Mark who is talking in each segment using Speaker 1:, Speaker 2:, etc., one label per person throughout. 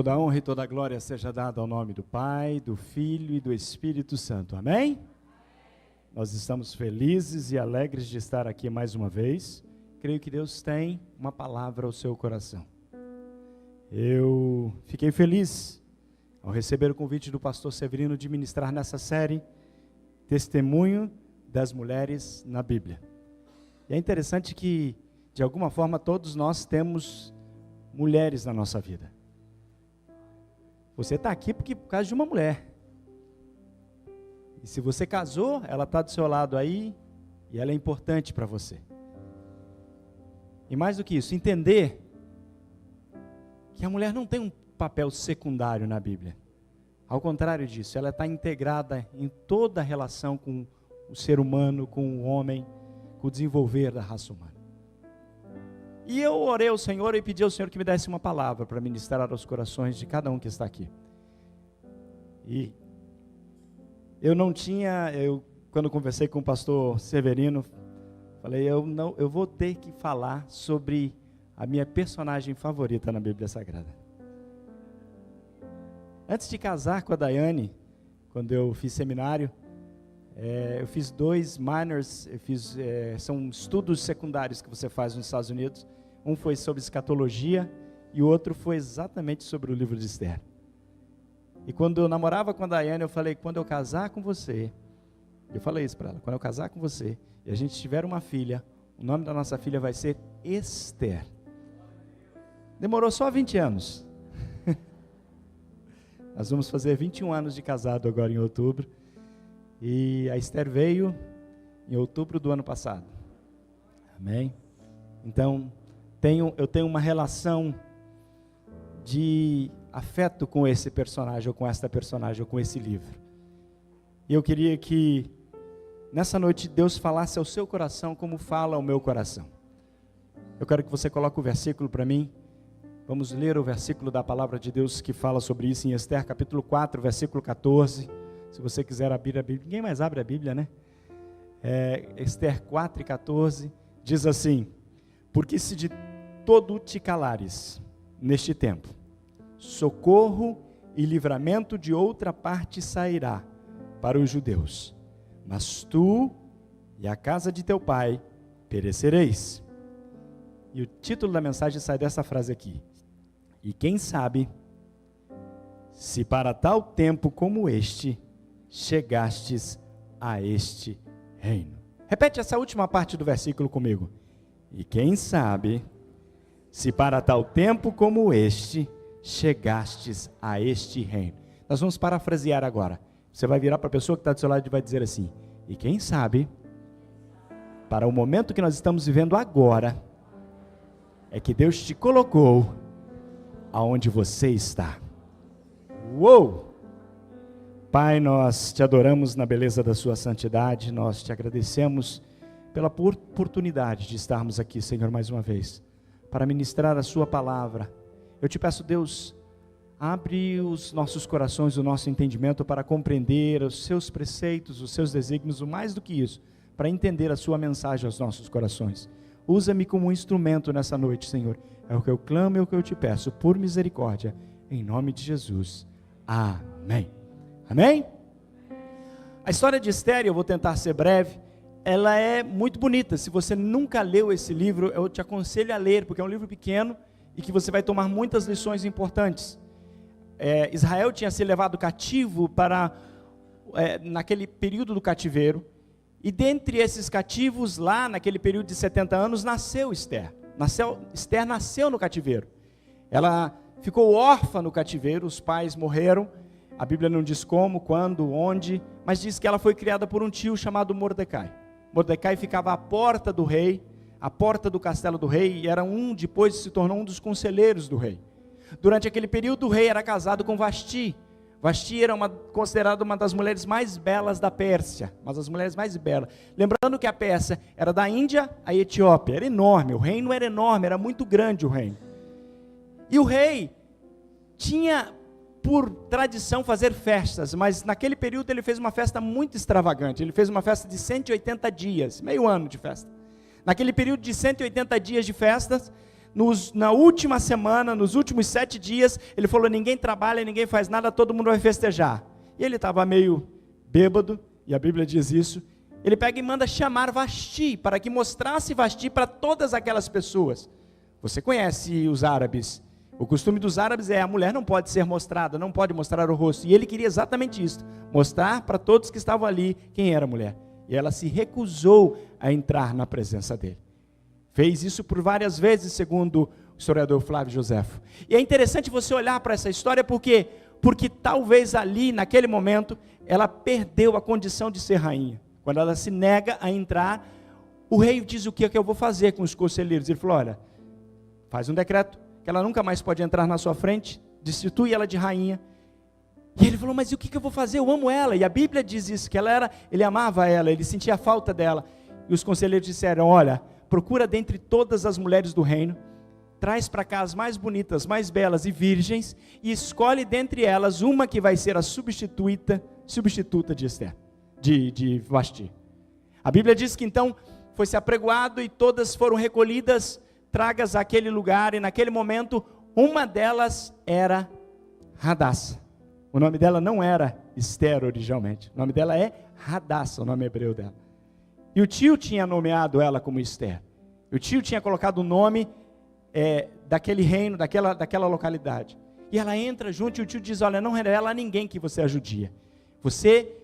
Speaker 1: Toda a honra e toda a glória seja dada ao nome do Pai, do Filho e do Espírito Santo. Amém? Nós estamos felizes e alegres de estar aqui mais uma vez. Creio que Deus tem uma palavra ao seu coração. Eu fiquei feliz ao receber o convite do pastor Severino de ministrar nessa série Testemunho das Mulheres na Bíblia. E é interessante que, de alguma forma, todos nós temos mulheres na nossa vida. Você está aqui por causa de uma mulher. E se você casou, ela está do seu lado aí e ela é importante para você. E mais do que isso, entender que a mulher não tem um papel secundário na Bíblia. Ao contrário disso, ela está integrada em toda a relação com o ser humano, com o homem, com o desenvolver da raça humana. E eu orei ao Senhor e pedi ao Senhor que me desse uma palavra para ministrar aos corações de cada um que está aqui. E eu não tinha, quando conversei com o pastor Severino, falei, eu vou ter que falar sobre a minha personagem favorita na Bíblia Sagrada. Antes de casar com a Daiane, quando eu fiz seminário, eu fiz 2 minors, são estudos secundários que você faz nos Estados Unidos. Um foi sobre escatologia e o outro foi exatamente sobre o livro de Esther. E quando eu namorava com a Daiane, eu falei, quando eu casar com você, eu falei isso para ela, quando eu casar com você e a gente tiver uma filha, o nome da nossa filha vai ser Esther. Demorou só 20 anos. Nós vamos fazer 21 anos de casado agora em outubro. E a Esther veio em outubro do ano passado. Amém? Então, eu tenho uma relação de afeto com esse personagem, ou com esta personagem, ou com esse livro. E eu queria que, nessa noite, Deus falasse ao seu coração como fala ao meu coração. Eu quero que você coloque o versículo para mim. Vamos ler o versículo da palavra de Deus que fala sobre isso em Esther, capítulo 4, versículo 14. Se você quiser abrir a Bíblia, ninguém mais abre a Bíblia, né? Esther 4 e 14, diz assim: porque se de todo te calares neste tempo, socorro e livramento de outra parte sairá para os judeus, mas tu e a casa de teu pai perecereis. E o título da mensagem sai dessa frase aqui: e quem sabe, se para tal tempo como este, chegastes a este reino. Repete essa última parte do versículo comigo. E quem sabe, se para tal tempo como este, chegastes a este reino. Nós vamos parafrasear agora. Você vai virar para a pessoa que está do seu lado e vai dizer assim: e quem sabe, para o momento que nós estamos vivendo agora, é que Deus te colocou aonde você está. Uou! Pai, nós te adoramos na beleza da sua santidade, nós te agradecemos pela oportunidade de estarmos aqui, Senhor, mais uma vez, para ministrar a sua palavra. Eu te peço, Deus, abre os nossos corações, o nosso entendimento para compreender os seus preceitos, os seus desígnios, o mais do que isso, para entender a sua mensagem aos nossos corações. Usa-me como um instrumento nessa noite, Senhor. É o que eu clamo e é o que eu te peço, por misericórdia, em nome de Jesus. Amém. Amém? A história de Esther, eu vou tentar ser breve, ela é muito bonita. Se você nunca leu esse livro, eu te aconselho a ler, porque é um livro pequeno e que você vai tomar muitas lições importantes. Israel tinha sido levado cativo naquele período do cativeiro, e dentre esses cativos, lá naquele período de 70 anos, nasceu Esther. Esther nasceu no cativeiro. Ela ficou órfã no cativeiro, os pais morreram. A Bíblia não diz como, quando, onde, mas diz que ela foi criada por um tio chamado Mordecai. Mordecai ficava à porta do rei, à porta do castelo do rei, e depois se tornou um dos conselheiros do rei. Durante aquele período, o rei era casado com Vasti. Vasti era considerada uma das mulheres mais belas da Pérsia, uma das mulheres mais belas. Lembrando que a Pérsia era da Índia à Etiópia, era enorme, o reino era enorme, era muito grande o reino. E o rei tinha por tradição fazer festas, mas naquele período ele fez uma festa muito extravagante. Ele fez uma festa de 180 dias, meio ano de festa. Naquele período de 180 dias de festas, na última semana, nos últimos 7 dias, ele falou, ninguém trabalha, ninguém faz nada, todo mundo vai festejar. E ele estava meio bêbado, e a Bíblia diz isso. Ele pega e manda chamar Vasti, para que mostrasse Vasti para todas aquelas pessoas. Você conhece os árabes. O costume dos árabes é, a mulher não pode ser mostrada, não pode mostrar o rosto. E ele queria exatamente isso, mostrar para todos que estavam ali quem era a mulher. E ela se recusou a entrar na presença dele. Fez isso por várias vezes, segundo o historiador Flávio Joséfo. E é interessante você olhar para essa história, porque talvez ali, naquele momento, ela perdeu a condição de ser rainha. Quando ela se nega a entrar, o rei diz, o que é que eu vou fazer com os conselheiros? Ele falou, olha, faz um decreto, que ela nunca mais pode entrar na sua frente, destitui ela de rainha. E ele falou, mas o que eu vou fazer? Eu amo ela. E a Bíblia diz isso, que ele amava ela, ele sentia a falta dela. E os conselheiros disseram, olha, procura dentre todas as mulheres do reino, traz para cá as mais bonitas, mais belas e virgens, e escolhe dentre elas uma que vai ser a substituta de Esther, de Vasti. A Bíblia diz que então foi-se apregoado e todas foram recolhidas, tragas àquele lugar, e naquele momento, uma delas era Hadassa. O nome dela não era Esther originalmente, o nome dela é Hadassa, o nome hebreu dela. E o tio tinha nomeado ela como Esther. O tio tinha colocado o nome daquele reino, daquela localidade. E ela entra junto e o tio diz, olha, não revela a ninguém que você é judia. Você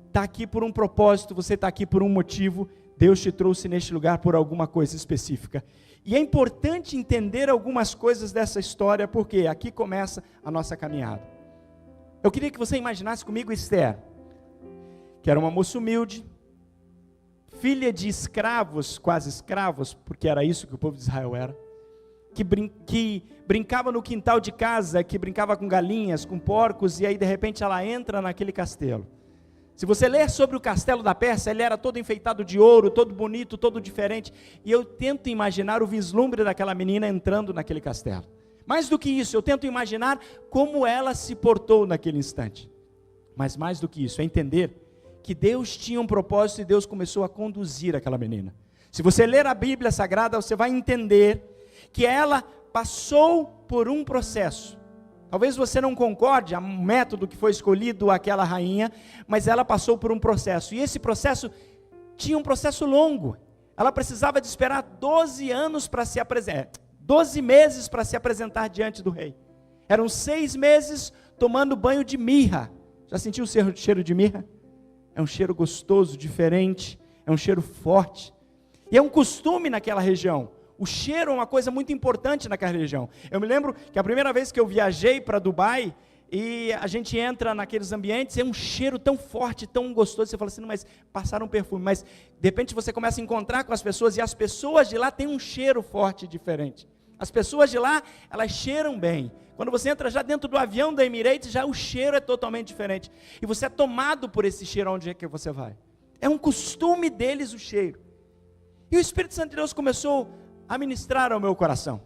Speaker 1: está aqui por um propósito, você está aqui por um motivo, Deus te trouxe neste lugar por alguma coisa específica. E é importante entender algumas coisas dessa história, porque aqui começa a nossa caminhada. Eu queria que você imaginasse comigo Esther, que era uma moça humilde, filha de escravos, quase escravos, porque era isso que o povo de Israel era, que brincava no quintal de casa, que brincava com galinhas, com porcos, e aí de repente ela entra naquele castelo. Se você ler sobre o castelo da Pérsia, ele era todo enfeitado de ouro, todo bonito, todo diferente, e eu tento imaginar o vislumbre daquela menina entrando naquele castelo. Mais do que isso, eu tento imaginar como ela se portou naquele instante. Mas mais do que isso, é entender que Deus tinha um propósito e Deus começou a conduzir aquela menina. Se você ler a Bíblia Sagrada, você vai entender que ela passou por um processo. Talvez você não concorde, o método que foi escolhido àquela rainha, mas ela passou por um processo, e esse processo tinha um processo longo. Ela precisava de esperar 12 anos para se apresentar, 12 meses para se apresentar diante do rei. Eram 6 meses tomando banho de mirra. Já sentiu o cheiro de mirra? É um cheiro gostoso, diferente, é um cheiro forte, e é um costume naquela região. O cheiro é uma coisa muito importante naquela região. Eu me lembro que a primeira vez que eu viajei para Dubai, e a gente entra naqueles ambientes, é um cheiro tão forte, tão gostoso, você fala assim, não, mas passaram um perfume, mas de repente você começa a encontrar com as pessoas, e as pessoas de lá têm um cheiro forte diferente. As pessoas de lá, elas cheiram bem. Quando você entra já dentro do avião da Emirates, já o cheiro é totalmente diferente, e você é tomado por esse cheiro onde é que você vai. É um costume deles o cheiro. E o Espírito Santo de Deus começou a ministrar ao meu coração,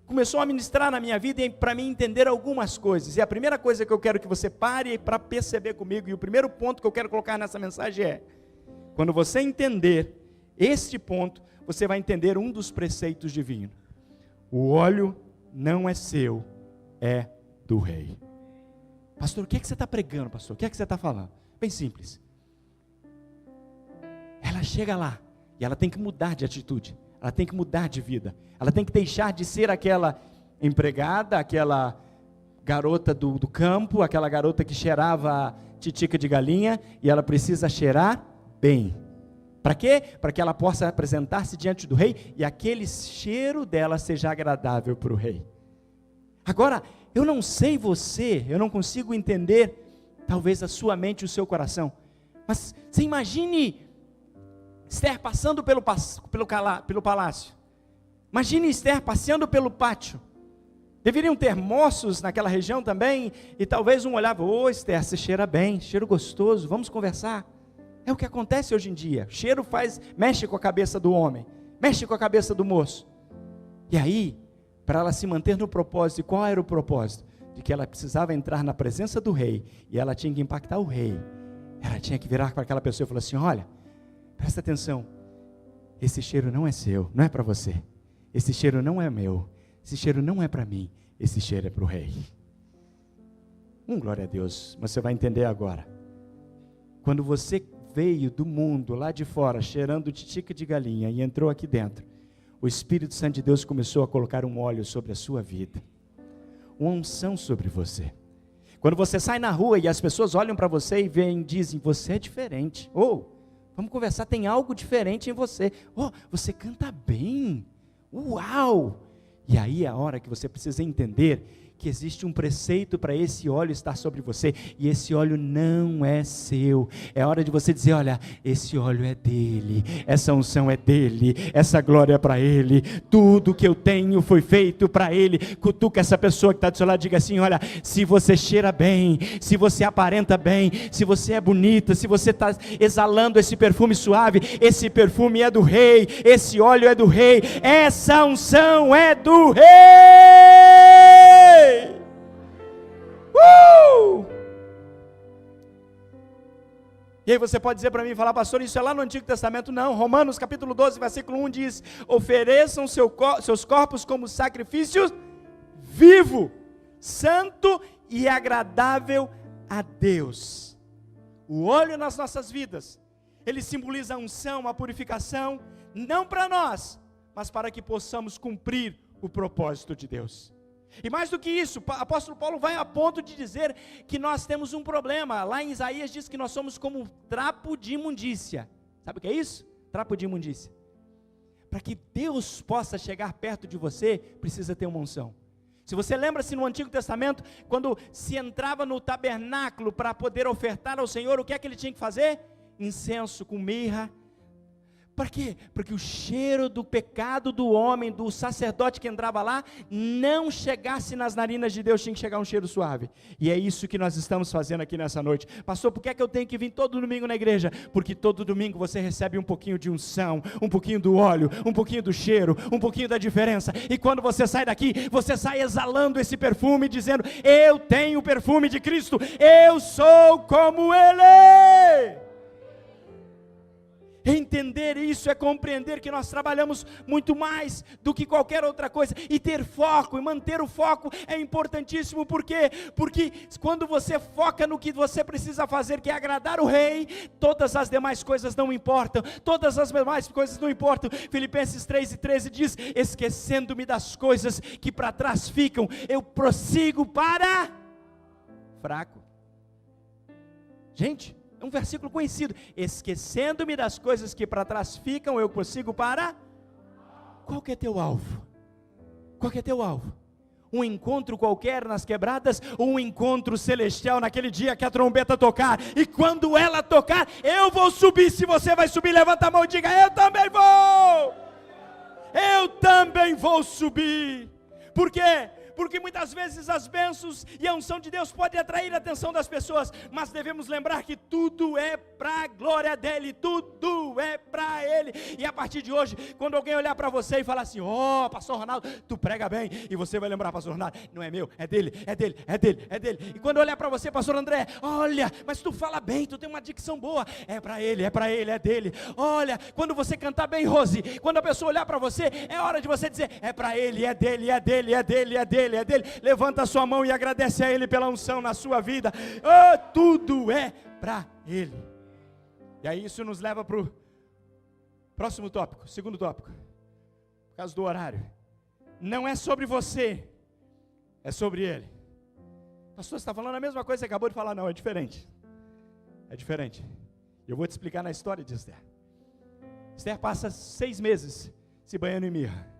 Speaker 1: começou a ministrar na minha vida, para mim entender algumas coisas. E a primeira coisa que eu quero que você pare para perceber comigo, e o primeiro ponto que eu quero colocar nessa mensagem é: quando você entender este ponto, você vai entender um dos preceitos divinos. O óleo não é seu, é do rei. Pastor, o que é que você está pregando, pastor? O que é que você está falando? Bem simples. Ela chega lá, e ela tem que mudar de atitude, ela tem que mudar de vida, ela tem que deixar de ser aquela empregada, aquela garota do campo, aquela garota que cheirava titica de galinha, e ela precisa cheirar bem. Para quê? Para que ela possa apresentar-se diante do rei, e aquele cheiro dela seja agradável para o rei. Agora, eu não sei você, eu não consigo entender, talvez a sua mente e o seu coração, mas você imagine Esther passando pelo palácio. Imagine Esther passeando pelo pátio. Deveriam ter moços naquela região também, e talvez um olhava, Esther, você cheira bem, cheiro gostoso, vamos conversar. É o que acontece hoje em dia, cheiro mexe com a cabeça do homem, mexe com a cabeça do moço. E aí, para ela se manter no propósito, e qual era o propósito? De que ela precisava entrar na presença do rei, e ela tinha que impactar o rei. Ela tinha que virar para aquela pessoa e falar assim, olha, presta atenção, esse cheiro não é seu, não é para você. esse cheiro não é meu, esse cheiro não é para mim, esse cheiro é para o rei. Glória a Deus, mas você vai entender agora. Quando você veio do mundo, lá de fora, cheirando titica de galinha e entrou aqui dentro, o Espírito Santo de Deus começou a colocar um óleo sobre a sua vida, uma unção sobre você. Quando você sai na rua e as pessoas olham para você e veem, dizem, você é diferente. Vamos conversar, tem algo diferente em você. Você canta bem. Uau! E aí é a hora que você precisa entender que existe um preceito para esse óleo estar sobre você, e esse óleo não é seu. É hora de você dizer, olha, esse óleo é dele, essa unção é dele, essa glória é para ele, tudo que eu tenho foi feito para ele. Cutuca essa pessoa que está do seu lado, diga assim, olha, se você cheira bem, se você aparenta bem, se você é bonita, se você está exalando esse perfume suave, esse perfume é do rei, esse óleo é do rei, essa unção é do rei. E aí você pode dizer para mim e falar, pastor, isso é lá no Antigo Testamento? Não, Romanos capítulo 12, versículo 1 diz, ofereçam seus corpos como sacrifício vivo, santo e agradável a Deus. O óleo nas nossas vidas, ele simboliza a unção, a purificação, não para nós, mas para que possamos cumprir o propósito de Deus. E mais do que isso, o apóstolo Paulo vai a ponto de dizer que nós temos um problema. Lá em Isaías diz que nós somos como um trapo de imundícia. Sabe o que é isso? Trapo de imundícia. Para que Deus possa chegar perto de você, precisa ter uma unção. Se você lembra-se no Antigo Testamento, quando se entrava no tabernáculo para poder ofertar ao Senhor, o que é que ele tinha que fazer? Incenso com mirra. Para quê? Porque o cheiro do pecado do homem, do sacerdote que entrava lá, não chegasse nas narinas de Deus, tinha que chegar um cheiro suave. E é isso que nós estamos fazendo aqui nessa noite. Pastor, por que é que eu tenho que vir todo domingo na igreja? Porque todo domingo você recebe um pouquinho de unção, um pouquinho do óleo, um pouquinho do cheiro, um pouquinho da diferença. E quando você sai daqui, você sai exalando esse perfume, dizendo, eu tenho o perfume de Cristo, eu sou como Ele. Entender isso é compreender que nós trabalhamos muito mais do que qualquer outra coisa, e ter foco, e manter o foco é importantíssimo. Por quê? Porque quando você foca no que você precisa fazer, que é agradar o rei, todas as demais coisas não importam, todas as demais coisas não importam. Filipenses 3:13 diz, esquecendo-me das coisas que para trás ficam, eu prossigo para fraco. Gente, um versículo conhecido, esquecendo-me das coisas que para trás ficam, eu prossigo para... Qual que é teu alvo? Qual que é teu alvo? Um encontro qualquer nas quebradas, ou um encontro celestial naquele dia que a trombeta tocar, e quando ela tocar, eu vou subir. Se você vai subir, levanta a mão e diga, eu também vou! Eu também vou subir. Por quê? Porque muitas vezes as bênçãos e a unção de Deus podem atrair a atenção das pessoas, mas devemos lembrar que tudo é para a glória dEle, tudo é para Ele. E a partir de hoje, quando alguém olhar para você e falar assim, pastor Ronaldo, tu prega bem, e você vai lembrar, pastor Ronaldo, não é meu, é dele, é dele, é dele, é dele. E quando olhar para você, pastor André, olha, mas tu fala bem, tu tem uma dicção boa, é para ele, é dele. Olha, quando você cantar bem, Rose, quando a pessoa olhar para você, é hora de você dizer, é para ele, é dele, é dele, é dele, é dele. É dele. Levanta a sua mão e agradece a Ele pela unção na sua vida. Tudo é para Ele. E aí isso nos leva para o próximo tópico, segundo tópico, por causa do horário. Não é sobre você, é sobre Ele. Pastor, você está falando a mesma coisa que você acabou de falar? Não, é diferente. É diferente. Eu vou te explicar na história de Esther. Esther passa 6 meses se banhando em mirra.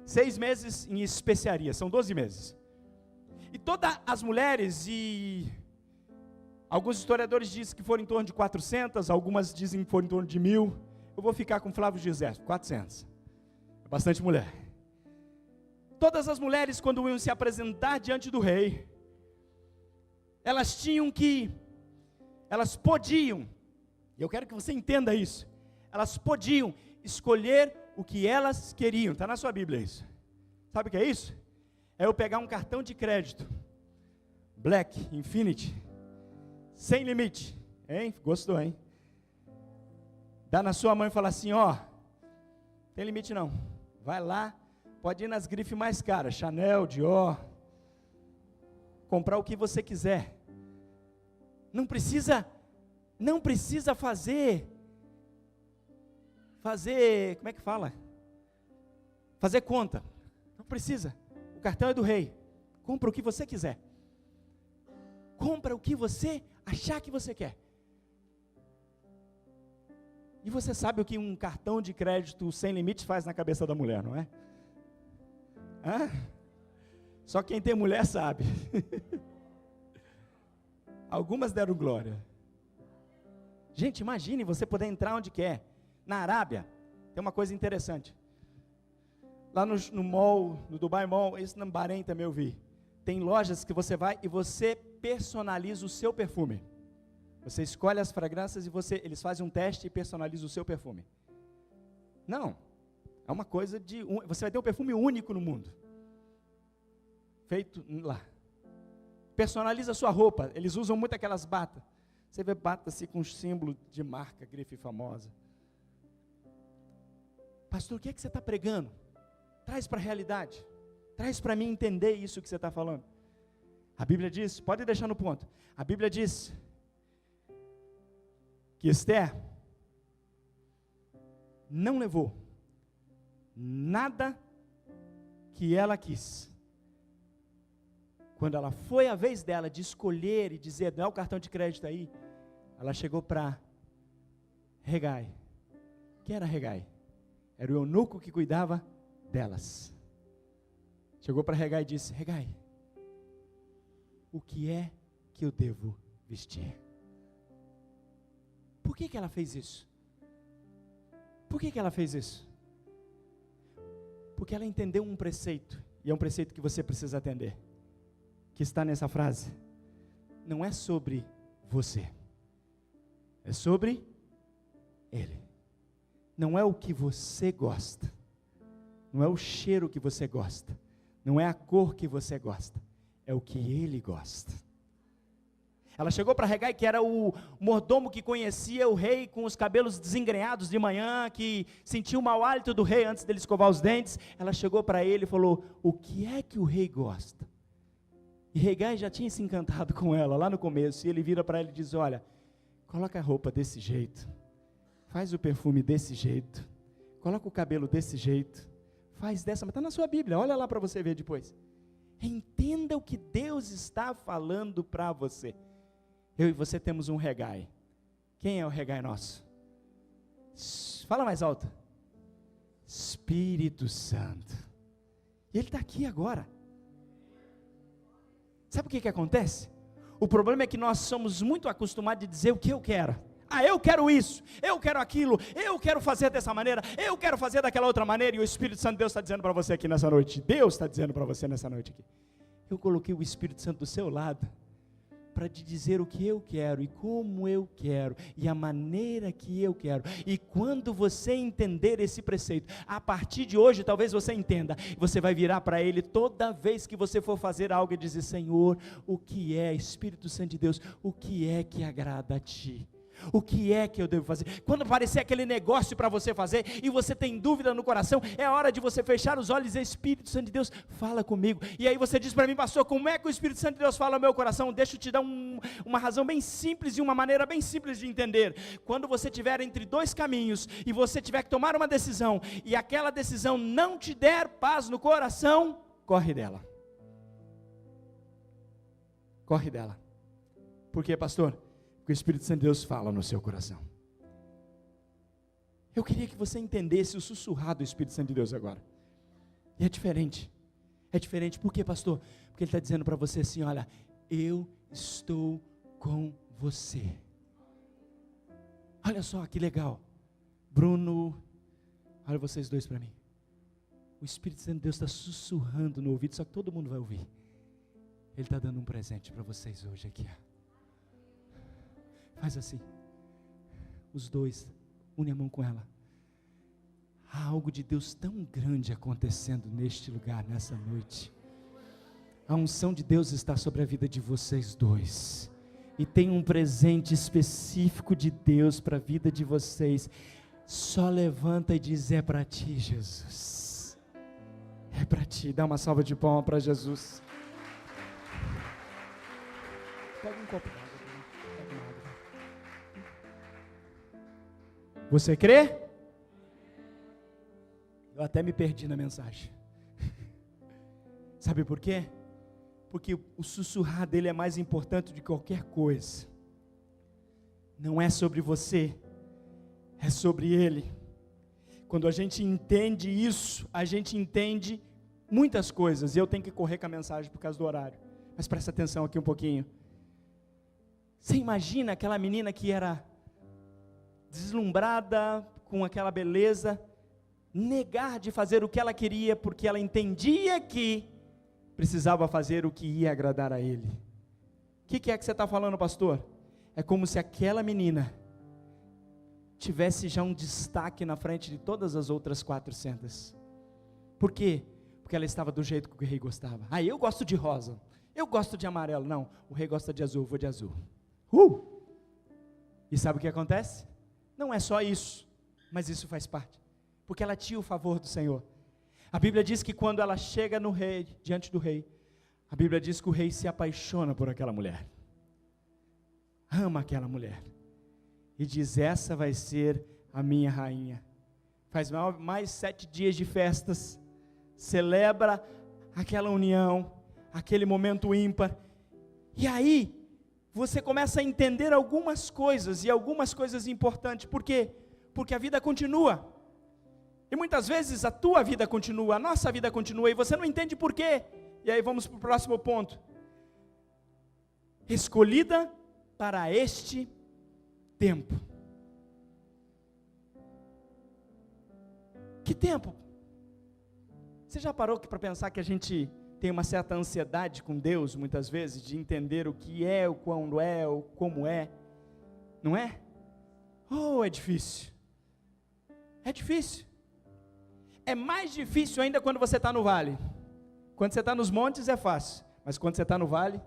Speaker 1: 6 meses em especiaria, são 12 meses. E todas as mulheres, e alguns historiadores dizem que foram em torno de 400, algumas dizem que foram em torno de 1000. Eu vou ficar com Flávio José, 400. É bastante mulher. Todas as mulheres, quando iam se apresentar diante do rei, elas podiam, e eu quero que você entenda isso, elas podiam escolher o que elas queriam. Está na sua Bíblia isso. Sabe o que é isso? É eu pegar um cartão de crédito Black, Infinity, sem limite, hein? Gostou, hein? Dá na sua mão e fala assim, tem limite não, vai lá, Pode ir nas grifes mais caras, Chanel, Dior, comprar o que você quiser. Não precisa fazer, como é que fala? Fazer conta. Não precisa. O cartão é do rei. Compra o que você quiser. Compra o que você achar que você quer. E você sabe o que um cartão de crédito sem limites faz na cabeça da mulher, não é? Hã? Só quem tem mulher sabe. Algumas deram glória. Gente, imagine você poder entrar onde quer. Na Arábia, tem uma coisa interessante. Lá no mall, no Dubai Mall, isso no Bahrein também eu vi. Tem lojas que você vai e você personaliza o seu perfume. Você escolhe as fragrâncias e eles fazem um teste e personalizam o seu perfume. Não, é uma coisa você vai ter um perfume único no mundo. Feito lá. Personaliza a sua roupa, eles usam muito aquelas batas. Você vê bata assim com símbolo de marca, grife famosa. Pastor, o que é que você está pregando? Traz para a realidade. Traz para mim entender isso que você está falando. A Bíblia diz, pode deixar no ponto. A Bíblia diz que Esther não levou nada que ela quis. Quando ela foi a vez dela de escolher e dizer, dá o cartão de crédito aí, ela chegou para Hegai. Quem era Hegai? Era o eunuco que cuidava delas. Chegou para Hegai e disse, Hegai, o que é que eu devo vestir? Por que ela fez isso? Por que ela fez isso? Porque ela entendeu um preceito, e é um preceito que você precisa atender, que está nessa frase. Não é sobre você, é sobre Ele. Não é o que você gosta, não é o cheiro que você gosta, não é a cor que você gosta, é o que Ele gosta. Ela chegou para Hegai, que era o mordomo que conhecia o rei com os cabelos desengrenhados de manhã, que sentia o mau hálito do rei antes dele escovar os dentes. Ela chegou para ele e falou, o que é que o rei gosta? E Hegai já tinha se encantado com ela lá no começo, e ele vira para ela e diz, olha, coloca a roupa desse jeito, faz o perfume desse jeito, coloca o cabelo desse jeito, faz dessa, mas está na sua Bíblia, olha lá para você ver depois. Entenda o que Deus está falando para você. Eu e você temos um Hegai. Quem é o Hegai nosso? Fala mais alto. Espírito Santo. E Ele está aqui agora. Sabe o que acontece? O problema é que nós somos muito acostumados a dizer o que eu quero. Eu quero isso, eu quero aquilo, eu quero fazer dessa maneira, eu quero fazer daquela outra maneira. E o Espírito Santo, Deus está dizendo para você aqui nessa noite. Deus está dizendo para você nessa noite aqui. Eu coloquei o Espírito Santo do seu lado para te dizer o que eu quero e como eu quero e a maneira que eu quero. E quando você entender esse preceito, a partir de hoje talvez você entenda, você vai virar para Ele toda vez que você for fazer algo e dizer, Senhor, o que é, Espírito Santo de Deus, o que é que agrada a Ti? O que é que eu devo fazer? Quando aparecer aquele negócio para você fazer e você tem dúvida no coração, é hora de você fechar os olhos e dizer, Espírito Santo de Deus, fala comigo. E aí você diz para mim, pastor, como é que o Espírito Santo de Deus fala ao meu coração? Deixa eu te dar uma razão bem simples e uma maneira bem simples de entender. Quando você estiver entre dois caminhos e você tiver que tomar uma decisão e aquela decisão não te der paz no coração, corre dela. Corre dela. Por quê, pastor? Porque o Espírito Santo de Deus fala no seu coração. Eu queria que você entendesse o sussurrar do Espírito Santo de Deus agora. E é diferente. É diferente, por quê, pastor? Porque Ele está dizendo para você assim, olha, eu estou com você. Olha só que legal. Bruno, olha vocês dois para mim. O Espírito Santo de Deus está sussurrando no ouvido, só que todo mundo vai ouvir. Ele está dando um presente para vocês hoje aqui, ó. Faz assim, os dois, une a mão com ela. Há algo de Deus tão grande acontecendo neste lugar, nessa noite. A unção de Deus está sobre a vida de vocês dois. E tem um presente específico de Deus para a vida de vocês. Só levanta e diz, é para ti, Jesus. é para ti. Dá uma salva de palmas para Jesus. Pega um copo d'água. Você crê? Eu até me perdi na mensagem. Sabe por quê? Porque o sussurrar dele é mais importante do que qualquer coisa. Não é sobre você, é sobre ele. Quando a gente entende isso, a gente entende muitas coisas. E eu tenho que correr com a mensagem por causa do horário. Mas presta atenção aqui um pouquinho. Você imagina aquela menina que era deslumbrada com aquela beleza, negar de fazer o que ela queria, porque ela entendia que precisava fazer o que ia agradar a ele. O que é que você está falando, pastor? É como se aquela menina tivesse já um destaque na frente de todas as outras 400. Por quê? Porque ela estava do jeito que o rei gostava. Ah, eu gosto de rosa, eu gosto de amarelo. Não, o rei gosta de azul, eu vou de azul. E sabe o que acontece? Não é só isso, mas isso faz parte, porque ela tinha o favor do Senhor. A Bíblia diz que quando ela chega no rei, diante do rei, a Bíblia diz que o rei se apaixona por aquela mulher, ama aquela mulher, e diz: essa vai ser a minha rainha. Faz mais 7 dias de festas, celebra aquela união, aquele momento ímpar, e aí, você começa a entender algumas coisas, e algumas coisas importantes. Por quê? Porque a vida continua, e muitas vezes a tua vida continua, a nossa vida continua, e você não entende por quê. E aí vamos para o próximo ponto. Escolhida para este tempo. Que tempo? Você já parou para pensar que a gente tem uma certa ansiedade com Deus, muitas vezes, de entender o que é, o quando é, o como é, não é? Oh, é difícil, é difícil, é mais difícil ainda quando você está no vale. Quando você está nos montes é fácil, mas quando você está no vale,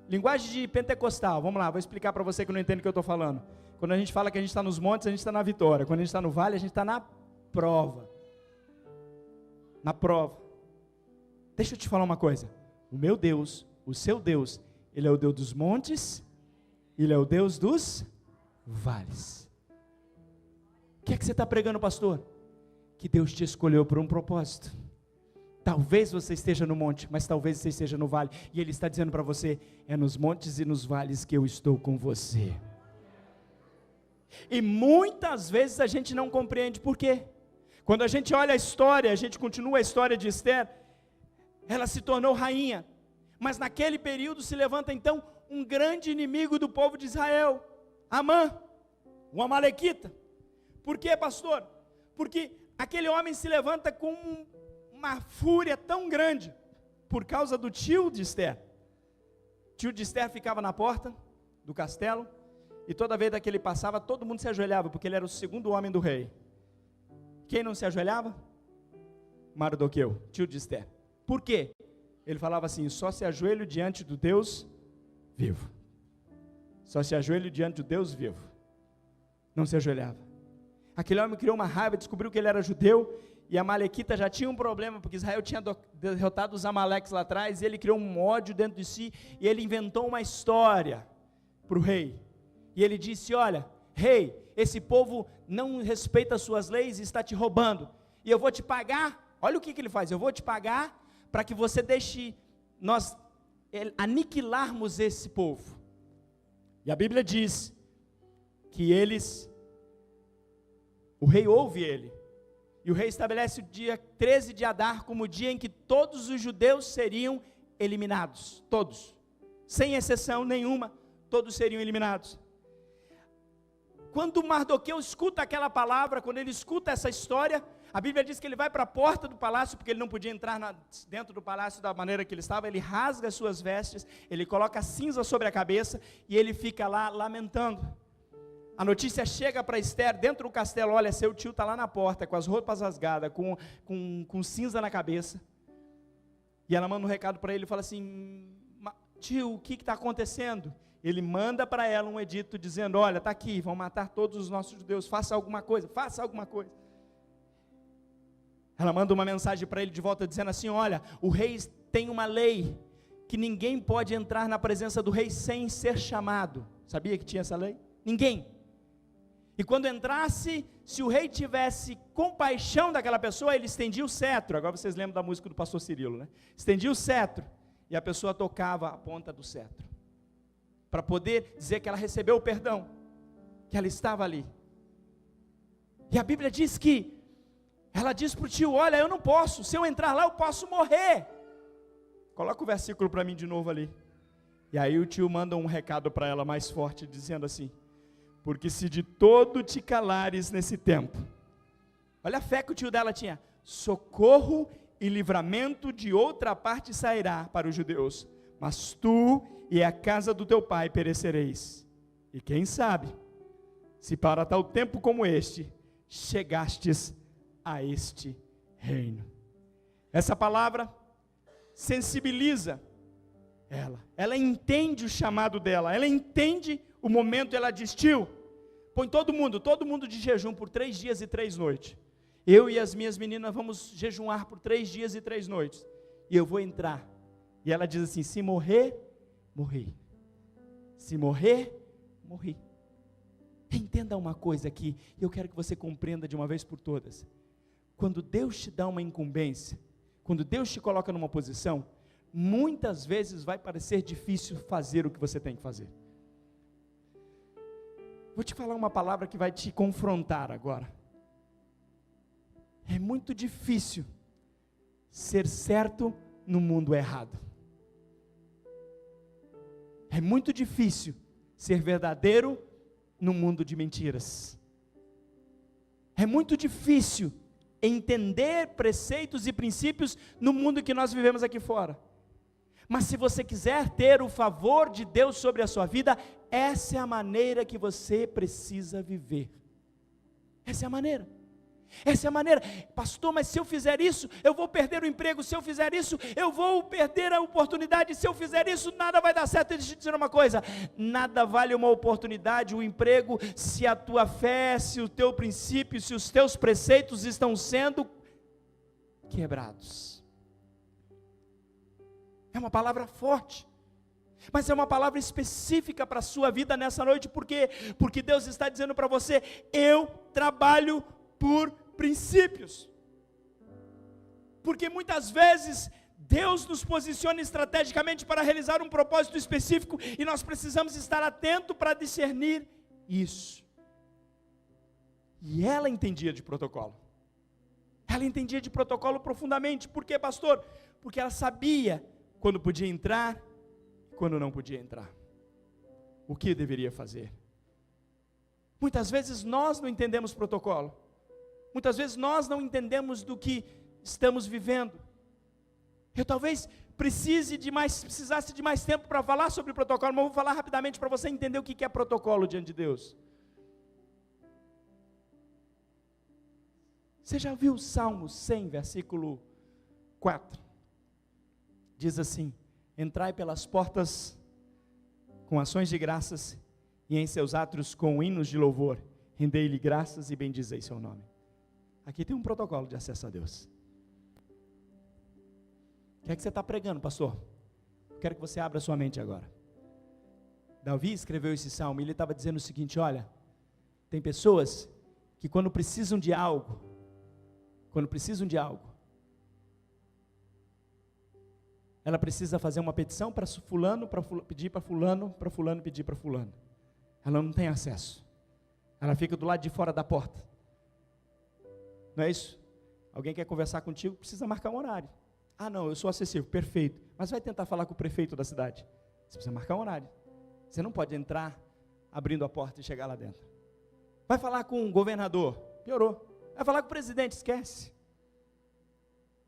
Speaker 1: linguagem de pentecostal, vamos lá, vou explicar para você que não entende o que eu estou falando. Quando a gente fala que a gente está nos montes, a gente está na vitória. Quando a gente está no vale, a gente está na prova, na prova. Deixa eu te falar uma coisa, o meu Deus, o seu Deus, Ele é o Deus dos montes, Ele é o Deus dos vales. O que é que você está pregando, pastor? Que Deus te escolheu por um propósito. Talvez você esteja no monte, mas talvez você esteja no vale, e Ele está dizendo para você: é nos montes e nos vales que eu estou com você. E muitas vezes a gente não compreende por quê. Quando a gente olha a história, a gente continua a história de Esther, ela se tornou rainha, mas naquele período se levanta então um grande inimigo do povo de Israel, Amã, um amalequita. Por quê, pastor? Porque aquele homem se levanta com uma fúria tão grande, por causa do tio de Esther. O tio de Esther ficava na porta do castelo, e toda vez que ele passava, todo mundo se ajoelhava, porque ele era o segundo homem do rei. Quem não se ajoelhava? Mardoqueu, tio de Esther. Por quê? Ele falava assim: só se ajoelho diante do Deus vivo. Só se ajoelho diante do Deus vivo. Não se ajoelhava. Aquele homem criou uma raiva, descobriu que ele era judeu, e a Amalequita já tinha um problema, porque Israel tinha derrotado os Amaleques lá atrás, e ele criou um ódio dentro de si, e ele inventou uma história para o rei. E ele disse: olha, rei, esse povo não respeita as suas leis e está te roubando, e eu vou te pagar. Olha o que ele faz: eu vou te pagar para que você deixe nós aniquilarmos esse povo. E a Bíblia diz que o rei ouve ele, e o rei estabelece o dia 13 de Adar como o dia em que todos os judeus seriam eliminados, todos, sem exceção nenhuma, todos seriam eliminados. Quando Mardoqueu escuta aquela palavra, quando ele escuta essa história, a Bíblia diz que ele vai para a porta do palácio, porque ele não podia entrar dentro do palácio da maneira que ele estava. Ele rasga as suas vestes, ele coloca cinza sobre a cabeça, e ele fica lá lamentando. A notícia chega para Esther, dentro do castelo: olha, seu tio está lá na porta, com as roupas rasgadas, com cinza na cabeça. E ela manda um recado para ele e fala assim: tio, o que está acontecendo? Ele manda para ela um edito dizendo: olha, está aqui, vão matar todos os nossos judeus, faça alguma coisa, faça alguma coisa. Ela manda uma mensagem para ele de volta dizendo assim: olha, o rei tem uma lei que ninguém pode entrar na presença do rei sem ser chamado. Sabia que tinha essa lei? Ninguém. E quando entrasse, se o rei tivesse compaixão daquela pessoa, ele estendia o cetro. Agora vocês lembram da música do pastor Cirilo, né? Estendia o cetro e a pessoa tocava a ponta do cetro, para poder dizer que ela recebeu o perdão, que ela estava ali. E a Bíblia diz que ela diz para o tio: olha, eu não posso, se eu entrar lá eu posso morrer. Coloca o versículo para mim de novo ali. E aí o tio manda um recado para ela mais forte, dizendo assim: porque se de todo te calares nesse tempo, olha a fé que o tio dela tinha, socorro e livramento de outra parte sairá para os judeus, mas tu e a casa do teu pai perecereis. E quem sabe, se para tal tempo como este, chegastes a este reino. Essa palavra sensibiliza ela entende o chamado dela, ela entende o momento. Ela diz: tio, põe todo mundo de jejum por 3 dias e 3 noites, eu e as minhas meninas vamos jejuar por 3 dias e 3 noites, e eu vou entrar. E ela diz assim: se morrer, morri, se morrer, morri. Entenda uma coisa aqui, eu quero que você compreenda de uma vez por todas: quando Deus te dá uma incumbência, quando Deus te coloca numa posição, muitas vezes vai parecer difícil fazer o que você tem que fazer. Vou te falar uma palavra que vai te confrontar agora. É muito difícil ser certo no mundo errado. É muito difícil ser verdadeiro no mundo de mentiras. É muito difícil entender preceitos e princípios no mundo que nós vivemos aqui fora. Mas se você quiser ter o favor de Deus sobre a sua vida, essa é a maneira que você precisa viver. Essa é a maneira. Essa é a maneira. Pastor, mas se eu fizer isso, eu vou perder o emprego. Se eu fizer isso, eu vou perder a oportunidade. Se eu fizer isso, nada vai dar certo. Deixa eu te dizer uma coisa: nada vale uma oportunidade, o emprego, se a tua fé, se o teu princípio, se os teus preceitos estão sendo quebrados. É uma palavra forte, mas é uma palavra específica para a sua vida nessa noite. Por quê? Porque Deus está dizendo para você: eu trabalho por princípios. Porque muitas vezes Deus nos posiciona estrategicamente para realizar um propósito específico, e nós precisamos estar atentos para discernir isso. E ela entendia de protocolo. Ela entendia de protocolo profundamente. Por quê, pastor? Porque ela sabia quando podia entrar, quando não podia entrar, o que deveria fazer. Muitas vezes nós não entendemos protocolo, muitas vezes nós não entendemos do que estamos vivendo. Eu talvez precisasse de mais tempo para falar sobre protocolo, mas vou falar rapidamente para você entender o que é protocolo diante de Deus. Você já viu o Salmo 100, versículo 4? Diz assim: entrai pelas portas com ações de graças, e em seus átrios com hinos de louvor, rendei-lhe graças e bendizei seu nome. Aqui tem um protocolo de acesso a Deus. O que é que você está pregando, pastor? Eu quero que você abra sua mente agora. Davi escreveu esse salmo, e ele estava dizendo o seguinte: olha, tem pessoas que quando precisam de algo, ela precisa fazer uma petição para fulano, para pedir para fulano pedir para fulano. Ela não tem acesso. Ela fica do lado de fora da porta. Não é isso? Alguém quer conversar contigo, precisa marcar um horário. Ah, não, eu sou acessível, perfeito. Mas vai tentar falar com o prefeito da cidade. Você precisa marcar um horário. Você não pode entrar abrindo a porta e chegar lá dentro. Vai falar com o governador, piorou. Vai falar com o presidente, esquece.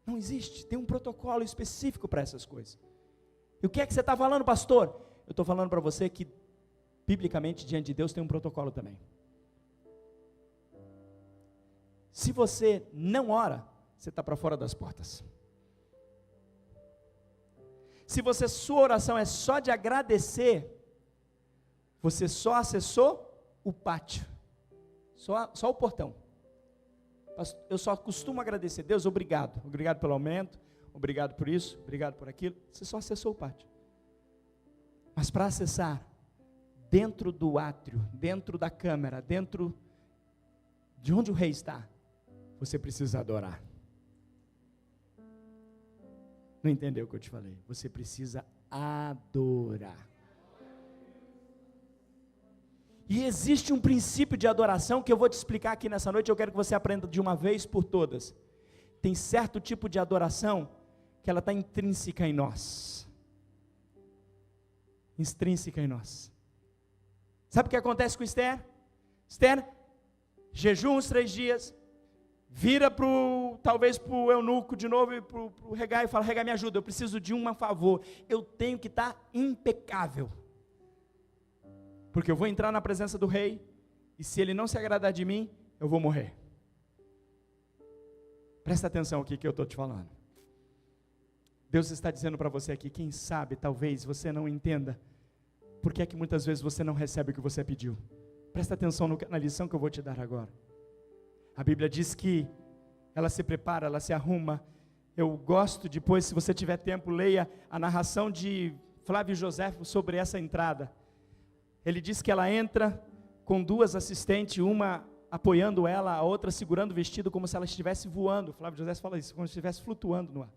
Speaker 1: Não existe, tem um protocolo específico para essas coisas. E o que é que você está falando, pastor? Eu estou falando para você que, biblicamente, diante de Deus tem um protocolo também. Se você não ora, você está para fora das portas. Se sua oração é só de agradecer, você só acessou o pátio, só o portão. Eu só costumo agradecer. Deus, obrigado. Obrigado pelo aumento, obrigado por isso, obrigado por aquilo. Você só acessou o pátio. Mas para acessar, dentro do átrio, dentro da câmara, dentro de onde o rei está, você precisa adorar. Não entendeu o que eu te falei? Você precisa adorar. E existe um princípio de adoração que eu vou te explicar aqui nessa noite. Eu quero que você aprenda de uma vez por todas. Tem certo tipo de adoração que ela está intrínseca em nós. Intrínseca em nós. Sabe o que acontece com Esther? Esther jejum uns 3 dias, vira talvez para o eunuco de novo e para o Hegai e fala: Hegai, me ajuda, eu preciso de um favor, eu tenho que estar impecável, porque eu vou entrar na presença do rei, e se ele não se agradar de mim, eu vou morrer. Presta atenção aqui que eu estou te falando. Deus está dizendo para você aqui, quem sabe, talvez você não entenda, por que é que muitas vezes você não recebe o que você pediu. Presta atenção na lição que eu vou te dar agora. A Bíblia diz que ela se prepara, ela se arruma. Eu gosto, depois, se você tiver tempo, leia a narração de Flávio Joséfo sobre essa entrada. Ele diz que ela entra com 2 assistentes, uma apoiando ela, a outra segurando o vestido como se ela estivesse voando. Flávio Joséfo fala isso, como se estivesse flutuando no ar.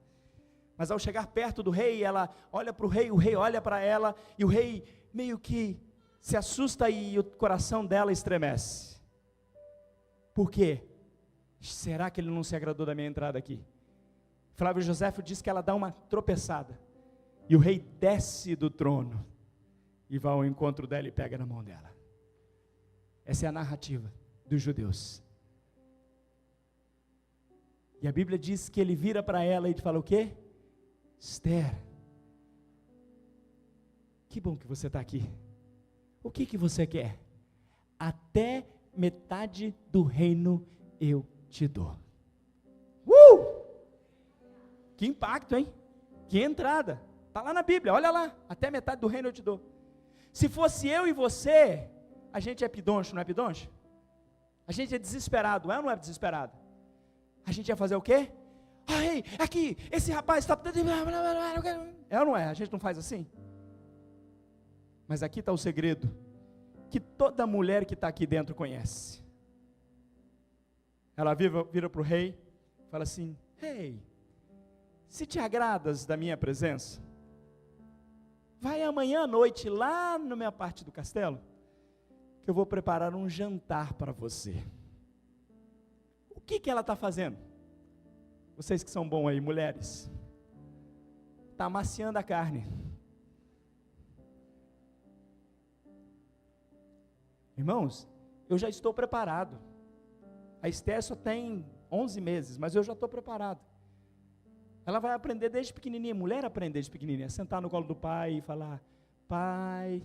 Speaker 1: Mas ao chegar perto do rei, ela olha para o rei olha para ela, e o rei meio que se assusta e o coração dela estremece. Por quê? Será que ele não se agradou da minha entrada aqui? Flávio Joséfo diz que ela dá uma tropeçada, e o rei desce do trono, e vai ao encontro dela e pega na mão dela. Essa é a narrativa dos judeus. E a Bíblia diz que ele vira para ela e fala o quê? Esther, que bom que você está aqui. O que você quer? Até metade do reino eu te dou. Que impacto, hein? Que entrada. Está lá na Bíblia, olha lá. Até metade do reino eu te dou. Se fosse eu e você, a gente é pidoncho, não é pidoncho? A gente é desesperado, é ou não é desesperado? A gente ia fazer o quê? Ei, aqui, esse rapaz está... É ou não é? A gente não faz assim? Mas aqui está o segredo, que toda mulher que está aqui dentro conhece. Ela vira para o rei, fala assim: Rei, se te agradas da minha presença, vai amanhã à noite lá na minha parte do castelo, que eu vou preparar um jantar para você. O que ela está fazendo? Vocês que são bons aí, mulheres, está amaciando a carne. Irmãos, eu já estou preparado. A Esther só tem 11 meses, mas eu já estou preparado. Ela vai aprender desde pequenininha. Mulher aprende desde pequenininha, sentar no colo do pai e falar: Pai,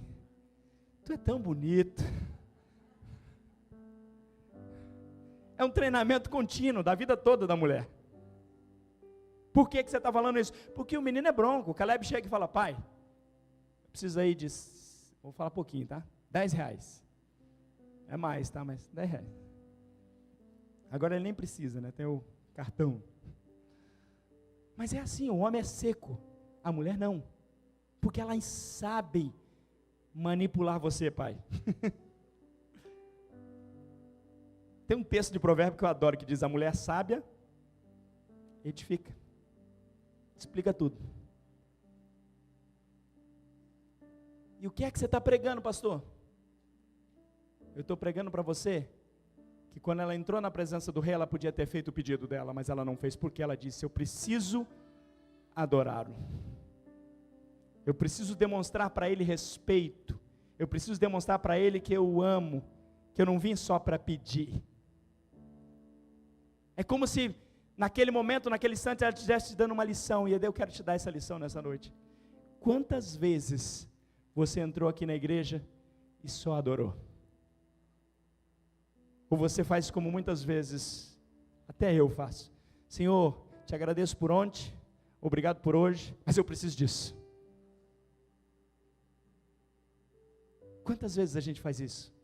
Speaker 1: tu é tão bonito. É um treinamento contínuo da vida toda da mulher. Por que você está falando isso? Porque o menino é bronco. O Caleb chega e fala: Pai, eu preciso aí de, vou falar pouquinho, tá? R$10. É mais, tá? Mas R$10. Agora ele nem precisa, né? Tem o cartão. Mas é assim, o homem é seco, a mulher não. Porque elas sabem manipular você, pai. Tem um texto de provérbio que eu adoro, que diz: a mulher sábia edifica. Explica tudo. E o que é que você está pregando, pastor? Eu estou pregando para você que quando ela entrou na presença do rei, ela podia ter feito o pedido dela, mas ela não fez, porque ela disse: eu preciso adorá-lo. Eu preciso demonstrar para ele respeito. Eu preciso demonstrar para ele que eu o amo, que eu não vim só para pedir. É como se naquele momento, naquele instante, ela estivesse te dando uma lição, e eu quero te dar essa lição nessa noite. Quantas vezes você entrou aqui na igreja e só adorou? Ou você faz como muitas vezes, até eu faço: Senhor, te agradeço por ontem, obrigado por hoje, mas eu preciso disso. Quantas vezes a gente faz isso?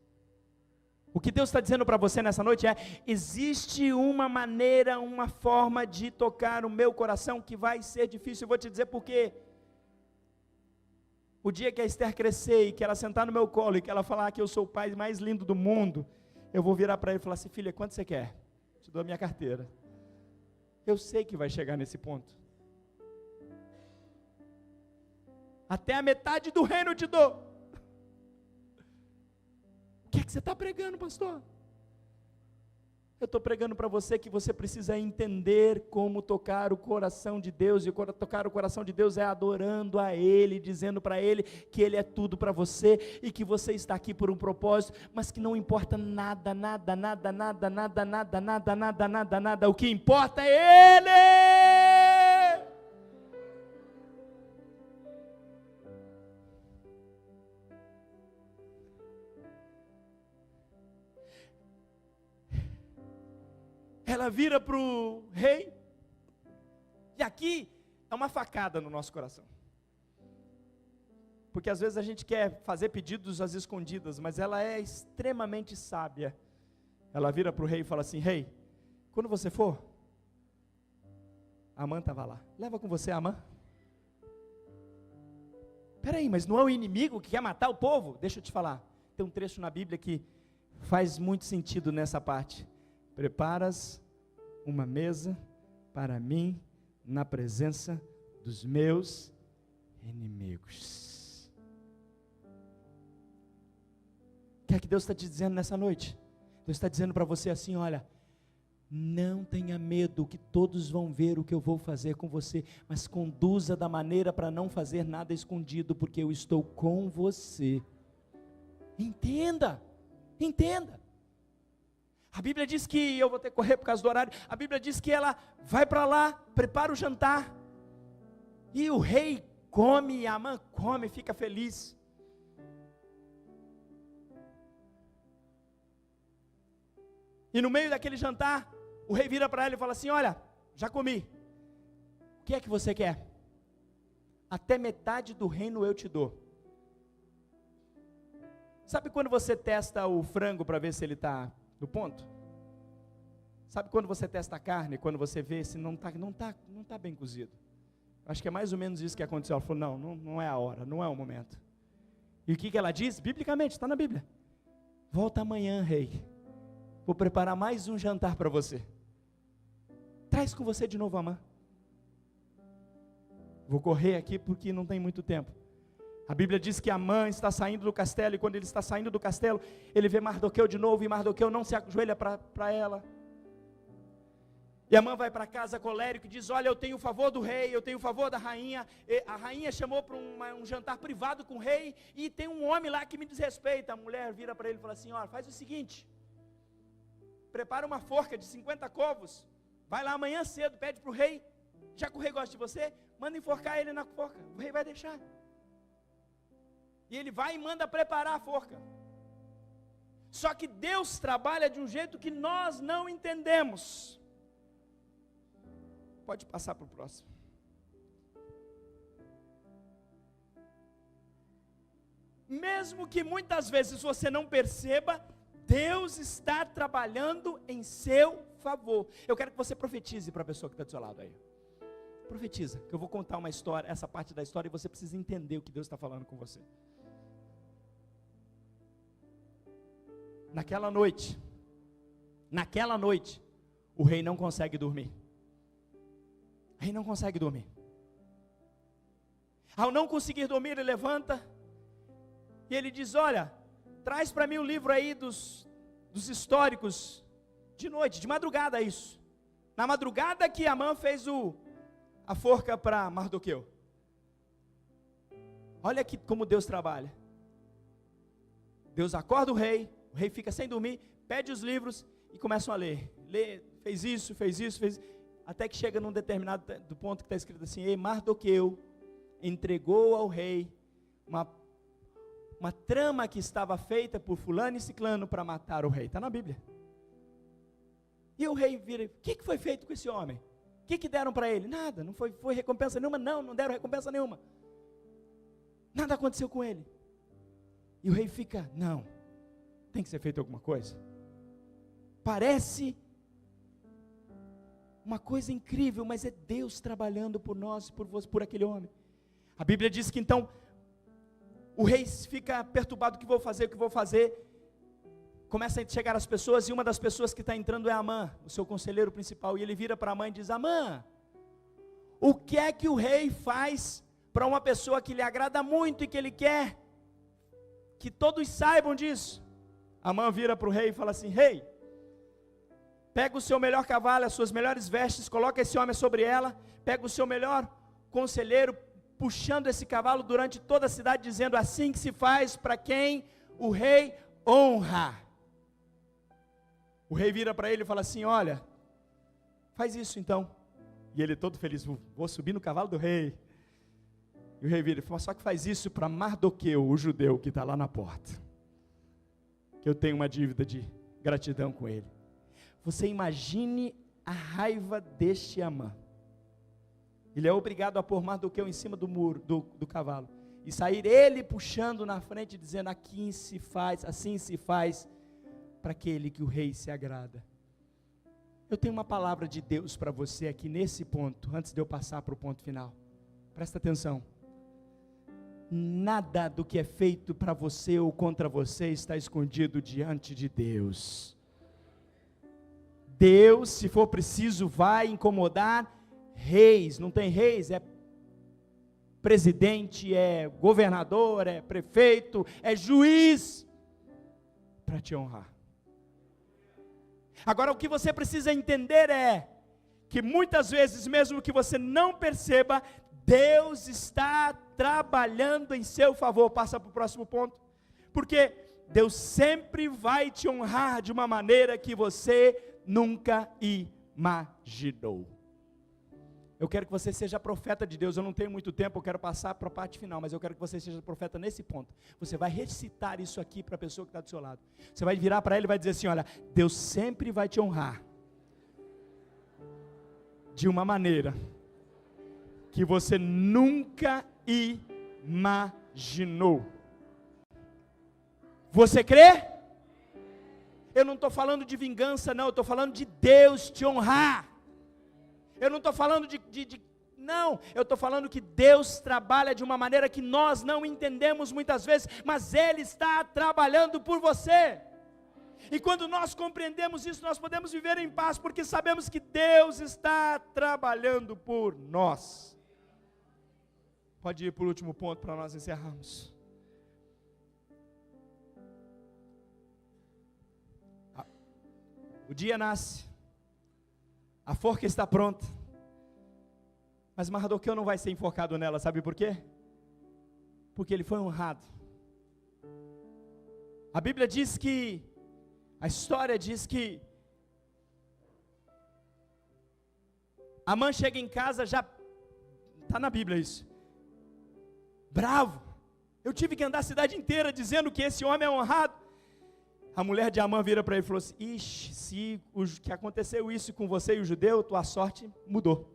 Speaker 1: O que Deus está dizendo para você nessa noite é: existe uma maneira, uma forma de tocar o meu coração que vai ser difícil. Eu vou te dizer por quê. O dia que a Esther crescer e que ela sentar no meu colo e que ela falar que eu sou o pai mais lindo do mundo, eu vou virar para ele e falar assim: filha, quanto você quer? Te dou a minha carteira. Eu sei que vai chegar nesse ponto. Até a metade do reino eu te dou. O que é que você está pregando, pastor? Eu estou pregando para você que você precisa entender como tocar o coração de Deus, e tocar o coração de Deus é adorando a Ele, dizendo para Ele que Ele é tudo para você, e que você está aqui por um propósito, mas que não importa nada, o que importa é Ele! Ela vira para o rei, e aqui é uma facada no nosso coração, porque às vezes a gente quer fazer pedidos às escondidas, mas ela é extremamente sábia. Ela vira para o rei e fala assim: rei, quando você for, Amã estava lá, leva com você Amã. Peraí, mas não é o inimigo que quer matar o povo? Deixa eu te falar, tem um trecho na Bíblia que faz muito sentido nessa parte. Preparas uma mesa para mim na presença dos meus inimigos. O que é que Deus está te dizendo nessa noite? Deus está dizendo para você assim: olha, não tenha medo que todos vão ver o que eu vou fazer com você, mas conduza da maneira para não fazer nada escondido, porque eu estou com você. Entenda, entenda. A Bíblia diz que, eu vou ter que correr por causa do horário, a Bíblia diz que ela vai para lá, prepara o jantar, e o rei come, e Amã come, fica feliz. E no meio daquele jantar, o rei vira para ela e fala assim: olha, já comi, o que é que você quer? Até metade do reino eu te dou. Sabe quando você testa o frango para ver se ele está no ponto? Sabe quando você testa a carne, quando você vê se não está bem cozido? Acho que é mais ou menos isso que aconteceu. Ela falou: não é a hora, não é o momento. E o que ela diz? Biblicamente, está na Bíblia: volta amanhã, rei, vou preparar mais um jantar para você. Traz com você de novo Amã. Vou correr aqui porque não tem muito tempo. A Bíblia diz que Amã está saindo do castelo, e quando ele está saindo do castelo, ele vê Mardoqueu de novo, e Mardoqueu não se ajoelha para ela. E Amã vai para casa colérico e diz: olha, eu tenho o favor do rei, eu tenho o favor da rainha. E a rainha chamou para um jantar privado com o rei, e tem um homem lá que me desrespeita. A mulher vira para ele e fala assim: olha, faz o seguinte, prepara uma forca de 50 covos, vai lá amanhã cedo, pede para o rei, já que o rei gosta de você, manda enforcar ele na forca, o rei vai deixar. E ele vai e manda preparar a forca. Só que Deus trabalha de um jeito que nós não entendemos. Pode passar para o próximo. Mesmo que muitas vezes você não perceba, Deus está trabalhando em seu favor. Eu quero que você profetize para a pessoa que está do seu lado aí. Profetiza, que eu vou contar uma história, essa parte da história, e você precisa entender o que Deus está falando com você. Naquela noite, o rei não consegue dormir. O rei não consegue dormir. Ao não conseguir dormir, ele levanta e ele diz: olha, traz para mim o livro aí dos históricos, de noite, de madrugada isso. Na madrugada que Amã fez a forca para Mardoqueu. Olha aqui como Deus trabalha. Deus acorda o rei fica sem dormir, pede os livros e começam a ler. Lê, fez isso, até que chega num determinado do ponto que está escrito assim: e Mardoqueu entregou ao rei uma trama que estava feita por fulano e ciclano para matar o rei. Está na Bíblia. E o rei vira: o que foi feito com esse homem? O que deram para ele? Nada, não foi recompensa nenhuma. Não deram recompensa nenhuma. Nada aconteceu com ele. E o rei fica: não, tem que ser feita alguma coisa. Parece uma coisa incrível, mas é Deus trabalhando por nós, por aquele homem. A Bíblia diz que então, o rei fica perturbado, o que vou fazer? Começa a chegar as pessoas, e uma das pessoas que está entrando é Amã, o seu conselheiro principal, e ele vira para Amã e diz: Amã, o que é que o rei faz para uma pessoa que lhe agrada muito e que ele quer que todos saibam disso? Amã vira para o rei e fala assim: rei, pega o seu melhor cavalo, as suas melhores vestes, coloca esse homem sobre ela, pega o seu melhor conselheiro, puxando esse cavalo durante toda a cidade, dizendo: assim que se faz para quem o rei honra. O rei vira para ele e fala assim: olha, faz isso então. E ele todo feliz: vou subir no cavalo do rei. E o rei vira e fala: só que faz isso para Mardoqueu, o judeu que está lá na porta, que eu tenho uma dívida de gratidão com ele. Você imagine a raiva deste Amã. Ele é obrigado a pôr Mardoqueu em cima do muro, do cavalo, e sair ele puxando na frente, dizendo: assim se faz para aquele que o rei se agrada. Eu tenho uma palavra de Deus para você aqui nesse ponto, antes de eu passar para o ponto final. Presta atenção. Nada do que é feito para você ou contra você está escondido diante de Deus. Deus, se for preciso, vai incomodar reis. Não tem reis, é presidente, é governador, é prefeito, é juiz, para te honrar. Agora, o que você precisa entender é que muitas vezes, mesmo que você não perceba, Deus está trabalhando em seu favor. Passa para o próximo ponto. Porque Deus sempre vai te honrar de uma maneira que você nunca imaginou. Eu quero que você seja profeta de Deus. Eu não tenho muito tempo, eu quero passar para a parte final, mas eu quero que você seja profeta nesse ponto. Você vai recitar isso aqui para a pessoa que está do seu lado. Você vai virar para ele e vai dizer assim: olha, Deus sempre vai te honrar de uma maneira que você nunca imaginou. Você crê? Eu não estou falando de vingança, não, eu estou falando de Deus te honrar. Eu não estou falando não, eu estou falando que Deus trabalha de uma maneira que nós não entendemos muitas vezes, mas Ele está trabalhando por você. E quando nós compreendemos isso, nós podemos viver em paz, porque sabemos que Deus está trabalhando por nós. Pode ir para o último ponto para nós encerrarmos. O dia nasce, a forca está pronta, mas Mardoqueu não vai ser enforcado nela, sabe por quê? Porque ele foi honrado. A Bíblia diz que, a história diz que Amã chega em casa, já está na Bíblia isso, bravo. Eu tive que andar a cidade inteira dizendo que esse homem é honrado. A mulher de Amã vira para ele e falou assim: ixi, se que aconteceu isso com você e o judeu, tua sorte mudou,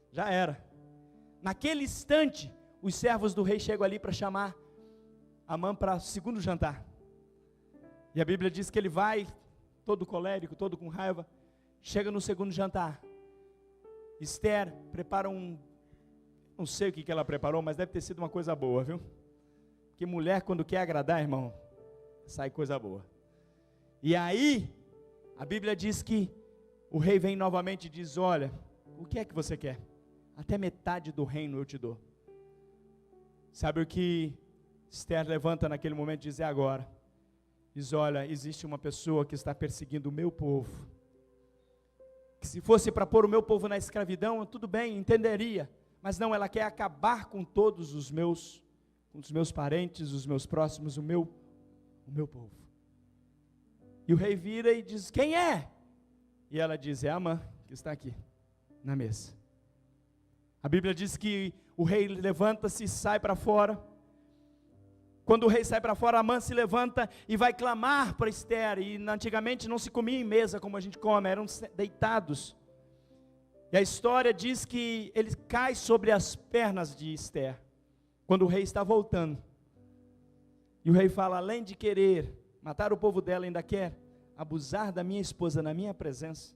Speaker 1: já era. Naquele instante, os servos do rei chegam ali para chamar Amã para o segundo jantar. E a Bíblia diz que ele vai, todo colérico, todo com raiva, chega no segundo jantar. Esther prepara não sei o que ela preparou, mas deve ter sido uma coisa boa, viu? Porque mulher, quando quer agradar, irmão, sai coisa boa. E aí, a Bíblia diz que o rei vem novamente e diz: olha, o que é que você quer? Até metade do reino eu te dou. Sabe o que Esther levanta naquele momento e diz: é agora. Diz: olha, existe uma pessoa que está perseguindo o meu povo, que se fosse para pôr o meu povo na escravidão, tudo bem, entenderia, mas não, ela quer acabar com todos os meus parentes, os meus próximos, o meu povo. E o rei vira e diz: quem é? E ela diz: é Amã, que está aqui, na mesa. A Bíblia diz que o rei levanta-se e sai para fora. Quando o rei sai para fora, Amã se levanta e vai clamar para Esther. E antigamente não se comia em mesa como a gente come, eram deitados. E a história diz que ele cai sobre as pernas de Esther, quando o rei está voltando. E o rei fala: além de querer Mataram o povo dela, ainda quer abusar da minha esposa na minha presença.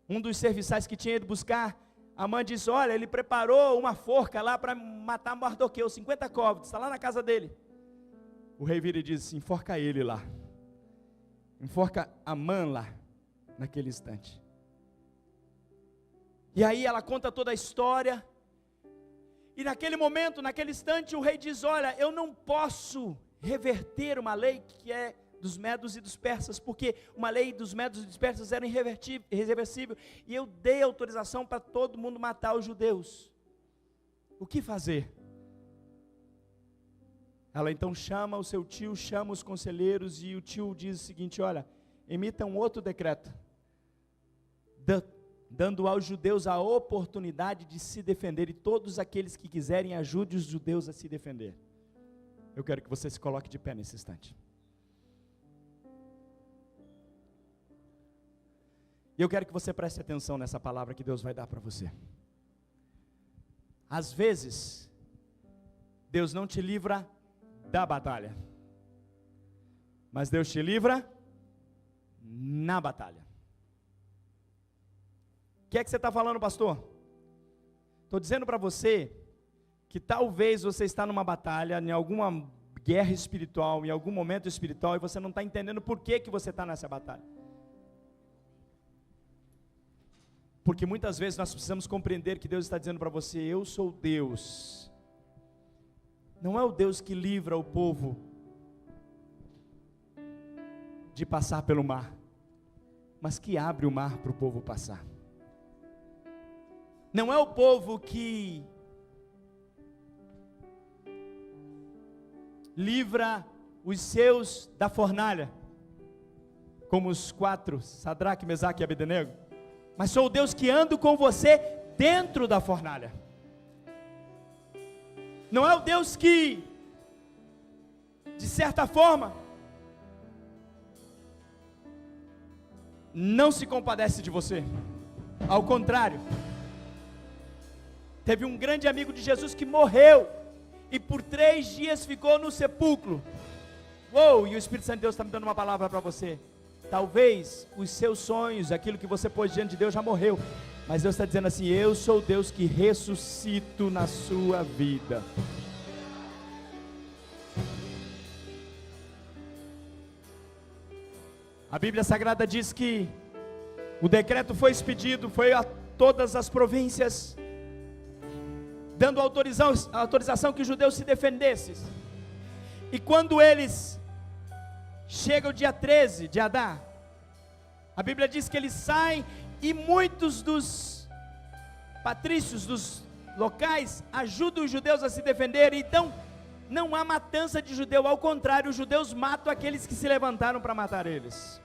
Speaker 1: Um dos serviçais que tinha ido buscar, Amã disse, olha, ele preparou uma forca lá para matar Mardoqueu, 50 covos, está lá na casa dele. O rei vira e diz, enforca ele lá. Enforca Amã lá, naquele instante. E aí ela conta toda a história. E naquele momento, naquele instante, o rei diz, olha, eu não posso reverter uma lei que é dos medos e dos persas, porque uma lei dos medos e dos persas era irreversível, e eu dei autorização para todo mundo matar os judeus. O que fazer? Ela então chama o seu tio, chama os conselheiros, e o tio diz o seguinte, olha, emita um outro decreto, dando aos judeus a oportunidade de se defender, e todos aqueles que quiserem, ajude os judeus a se defender. Eu quero que você se coloque de pé nesse instante. E eu quero que você preste atenção nessa palavra que Deus vai dar para você. Às vezes, Deus não te livra da batalha, mas Deus te livra na batalha. O que é que você está falando, pastor? Estou dizendo para você que talvez você está numa batalha, em alguma guerra espiritual, em algum momento espiritual, e você não está entendendo por que você está nessa batalha. Porque muitas vezes nós precisamos compreender que Deus está dizendo para você, eu sou Deus. Não é o Deus que livra o povo de passar pelo mar, mas que abre o mar para o povo passar. Não é o povo que livra os seus da fornalha, como os 4, Sadraque, Mesaque e Abednego, mas sou o Deus que ando com você dentro da fornalha. Não é o Deus que, de certa forma, não se compadece de você. Ao contrário, teve um grande amigo de Jesus que morreu, e por 3 dias ficou no sepulcro. Uou, e o Espírito Santo de Deus está me dando uma palavra para você. Talvez os seus sonhos, aquilo que você pôs diante de Deus já morreu, mas Deus está dizendo assim, eu sou Deus que ressuscito na sua vida. A Bíblia Sagrada diz que o decreto foi expedido, foi a todas as províncias, dando autorização que os judeus se defendessem. E quando eles chegam o dia 13 de Adar, a Bíblia diz que eles saem, e muitos dos patrícios dos locais ajudam os judeus a se defenderem. Então não há matança de judeu, ao contrário, os judeus matam aqueles que se levantaram para matar eles.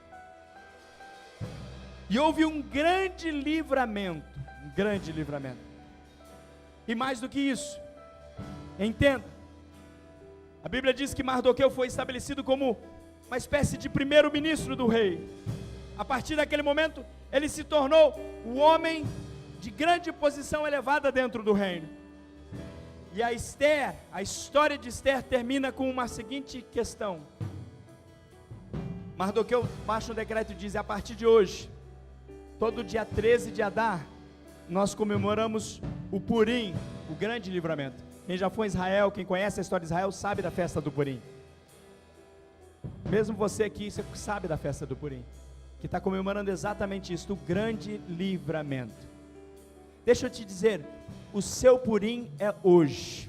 Speaker 1: E houve um grande livramento, E mais do que isso, entenda, a Bíblia diz que Mardoqueu foi estabelecido como uma espécie de primeiro-ministro do rei. A partir daquele momento, ele se tornou o homem de grande posição elevada dentro do reino. E a história de Esther termina com uma seguinte questão. Mardoqueu baixa um decreto e diz, a partir de hoje, todo dia 13 de Adar, nós comemoramos o Purim, o grande livramento. Quem já foi em Israel, quem conhece a história de Israel, sabe da festa do Purim. Mesmo você aqui, você sabe da festa do Purim, que está comemorando exatamente isso, o grande livramento. Deixa eu te dizer, o seu Purim é hoje.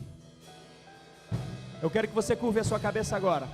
Speaker 1: Eu quero que você curve a sua cabeça agora.